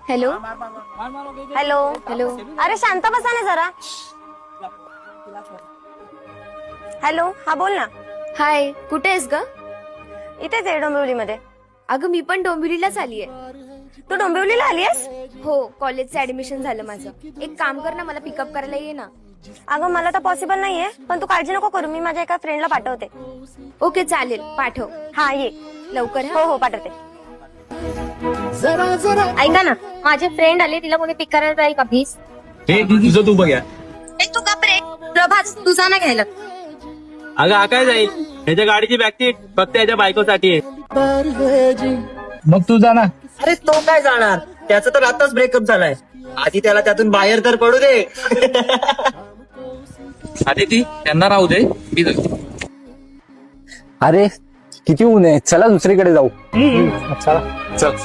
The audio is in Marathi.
Hello hello hello. अरे शांत बसा ना जरा. हॅलो हा बोल ना. हाय, कुठे आहेस ग? इथेच आहे डोंबिवलीमध्ये. अगं मी पण डोंबिवलीलाच आलीये. तू डोंबिवलीला आलीयस? हो, कॉलेजचं ऍडमिशन झालं माझं. एक काम कर ना, मला पिकअप करायला ये ना. अगं मला तर पॉसिबल नाहीये, पण तू काळजी नको करू, मी माझ्या एका फ्रेंडला पाठवते. ओके चालेल, पाठव हा ये. लवकर. हो हा हो पाठवते. ऐका ना, माझी फ्रेंड आली, तिला कोणी पिक करायला जाईल का प्लीज? हे तुझं तू बघ या. तू का प्रभात तुझा ना घ्यायला. अगं हा काय जाईल, ह्याच्या गाडीची बॅकसीट फक्त याच्या बायकोसाठी आहे. मग तू जा ना. अरे तो काय जाणार, त्याचा तर आताच ब्रेकअप झालाय. आधी त्याला त्यातून बाहेर तर पडू दे. अरे ती त्यांना राहू दे, मी जातो. अरे किती ऊन आहे, चला दुसरीकडे जाऊ. चला चल.